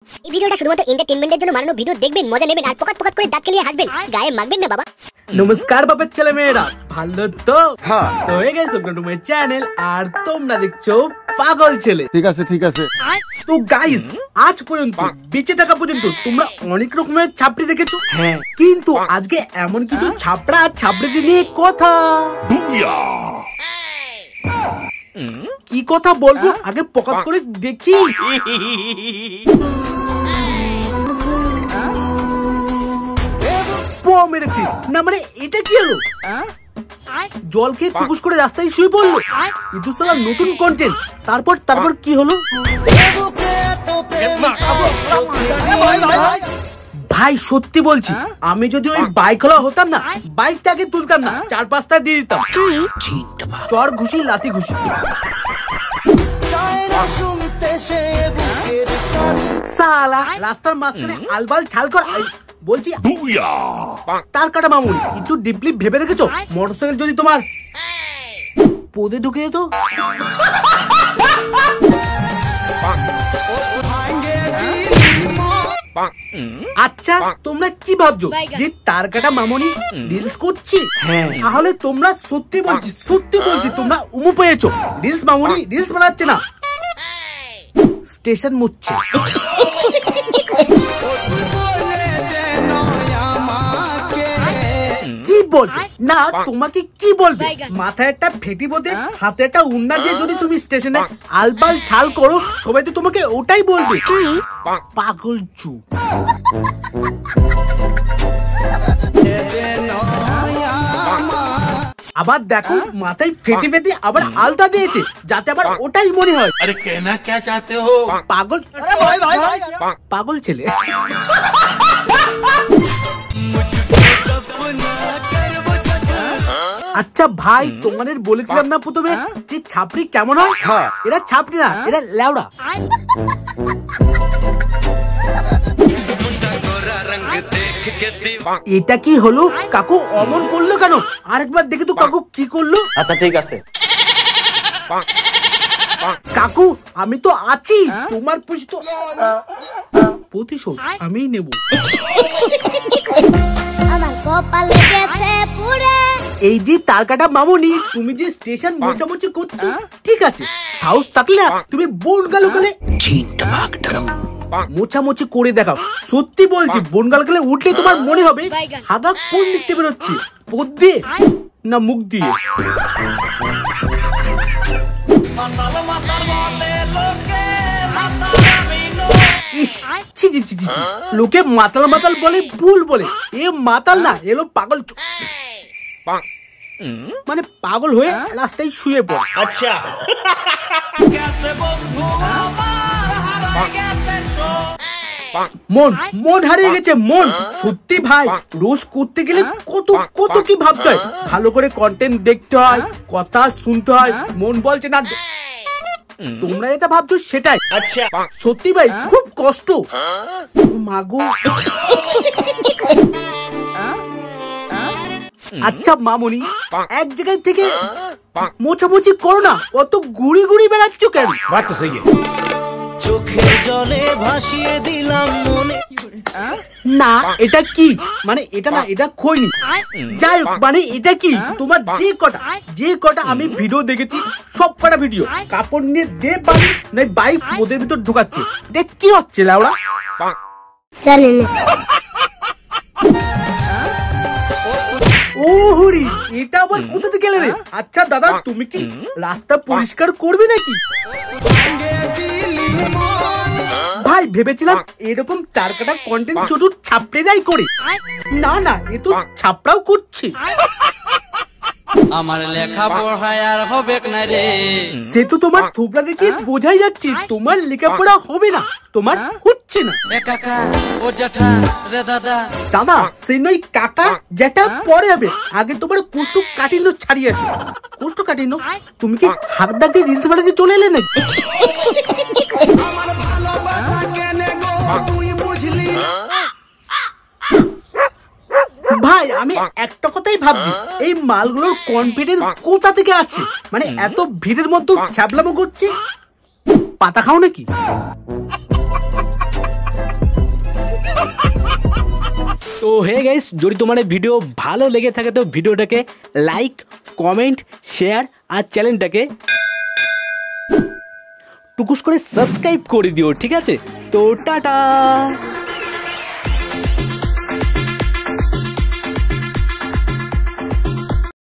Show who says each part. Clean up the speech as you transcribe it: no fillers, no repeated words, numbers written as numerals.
Speaker 1: এই ভিডিওটা শুধুমাত্র এন্টারটেইনমেন্টের জন্য বানানো ভিডিও দেখবেন, মজা নেবেন আর পকাত পকাত করে দাঁত কেলিয়ে হাসবেন, গায়ে মাখবেন না বাবা।
Speaker 2: নমস্কার বাবার ছেলে মেয়েরা, ভালো তো? তো হয়ে গেছে তোমার চ্যানেল আর তোমরা দেখছো পাগল ছেলে।
Speaker 3: ঠিক আছে ঠিক আছে।
Speaker 2: তো গাইস, আজ পর্যন্ত বেঁচে থাকা পর্যন্ত তোমরা অনেক রকমের ছাপড়ি দেখেছো, হ্যাঁ, কিন্তু আজকে এমন কিছু ছাপড়া আর ছাপড়িদের নিয়ে কথা। কি কথা বলবো আগে পকাত করে দেখি। মেরেছি না, মানে এটা কি হলো? জল খেয়ে টুকুস করে রাস্তায় শুয়ে পড়লো, কিন্তু সালা নতুন কন্টেন্ট। তারপর কি হলো ভাই? সত্যি বলছি, আমি যদি ওই বাইক হলা হতাম না, বাইকটাকে তুলতাম না, 4-5টা দিয়ে দিতাম, চর ঘুষি লাথি ঘুষি। সালা রাস্তার মাঝখানে আলবাল ছাল কর বলছি। তার কাটা মামুনি, একটু ডিপলি ভেবে দেখেছো মোটরসাইকেল যদি তোমার পদে ঢুকে যেত? আচ্ছা, তোমরা কি ভাবছো যে তার কাটা মামুনি রিলস করছি? হ্যাঁ, তাহলে তোমরা সত্যি বলছি তোমরা উমু পেয়েছো। রিলস মামুনি রিলস বানাচ্ছে না, স্টেশন মুছছে। কি বলবে না, তোমাকে কি বলবে? মাথায় একটা ফেটি বোধে, হাতে একটা উন্না দিয়ে যদি তুমি স্টেশনে আলবাল ছাল করো, সবাই তো তোমাকে ওটাই বলবে, পাগল চু। আবার দেখো মাথায় ফেটি ফেটি আবার আলতা দিয়েছে, যাতে আবার ওটাই মনে হয়।
Speaker 4: আরে কেনা কে চাতে হো?
Speaker 2: পাগল পাগল ছেলে। আচ্ছা ভাই, তোমাদের বলেছিলাম না প্রথমে যে ছাপড়ি কেমন হয়? এরা ছাপড়ি না, এরা লেওড়া। এটা কি হলো কাকু? অমন করলো কেন? আরেকবার দেখে তো কাকু কি করলো।
Speaker 5: আচ্ছা ঠিক আছে
Speaker 2: কাকু, আমি তো আছি, তোমার প্রতিশোধ আমিই নেব। এই যে তার কাটা মামুনি, তুমি যে স্টেশন মোচামুচি করছো, ঠিক আছে, সাহস থাকলে তুমি বনগালকালে মোচামুচি করে দেখাও। সত্যি বলছি, বনগালকালে উঠলে তোমার মনে হবে হাগা কোন দিক থেকে বেরোচ্ছে, পথ দিয়ে না মুখ দিয়ে। লোকে মাতাল মাতাল বলে, ভুল বলে। এ মাতাল না, এলো পাগল, মানে পাগল হয়ে রাস্তায় শুয়ে পড়ে। আচ্ছা, মন হারিয়ে গেছে মন। সত্যি ভাই, রোজ করতে গেলে কত কি ভাবতে হয়, ভালো করে কন্টেন্ট দেখতে হয়, কথা শুনতে হয়, মন বলছে না। তোমরা এটা ভাবছো সেটাই। আচ্ছা, সত্যি ভাই খুব কষ্ট। মাগো, আচ্ছা মামুনি, এক জায়গায় থেকে মোছামুছি করো না, অত ঘুরি ঘুরি বেড়াচ্ছ কেন?
Speaker 6: চোখের জলে ভাসিয়ে দিলাম মনে।
Speaker 2: না, এটা কি? মানে এটা না, এটা খইনি। যাই হোক, মানে এটা কি? তোমার যে কটা আমি ভিডিও দেখেছি, সব কটা ভিডিও কাপড় নিয়ে দে পারি না বাইক ওদের ভিতর ঢুকাচ্ছে। দেখ কি হচ্ছে লাউড়া। ও হরি, এটা আবার কোথা থেকে গেলে রে? আচ্ছা দাদা, তুমি কি রাস্তা পরিষ্কার করবে নাকি? ভাই ভেবেছিলাম এরকম তার কাটা কন্টেন্ট শুধু ছাপড়েরাই করে, না এ তো ছাপড়াও করছে।
Speaker 6: আমার লেখা পড়ায় আর হবে না রে।
Speaker 2: সে তো তোমার থোবড়া দেখে বোঝাই যাচ্ছে তোমার লেখাপড়া হবে না, তোমার হচ্ছে না।
Speaker 6: কাকা ও জ্যাঠা রে দাদা,
Speaker 2: দাদা সে নয় কাকা যেটা পরে হবে, আগে তোমার কুষ্ঠ কাটিন্য ছাড়িয়ে আসে। কুষ্ঠ কাটিন্য? তুমি কি হাত দাগিয়ে রিলস বানাতে চলে এলে নাকি? ভাই আমি একটা কথাই ভাবছি, এই মালগুলোর কনফিডেন্স কোথা থেকে আছে? মানে এত ভিড়ের মধ্যে ছ্যাবলামো করছে, পাতা খাও নাকি? তো হে গাইস, যদি তোমার এই ভিডিও ভালো লেগে থাকে তো ভিডিওটাকে লাইক, কমেন্ট, শেয়ার আর চ্যানেলটাকে টুকুস করে সাবস্ক্রাইব করে দিও, ঠিক আছে? তো টাটা।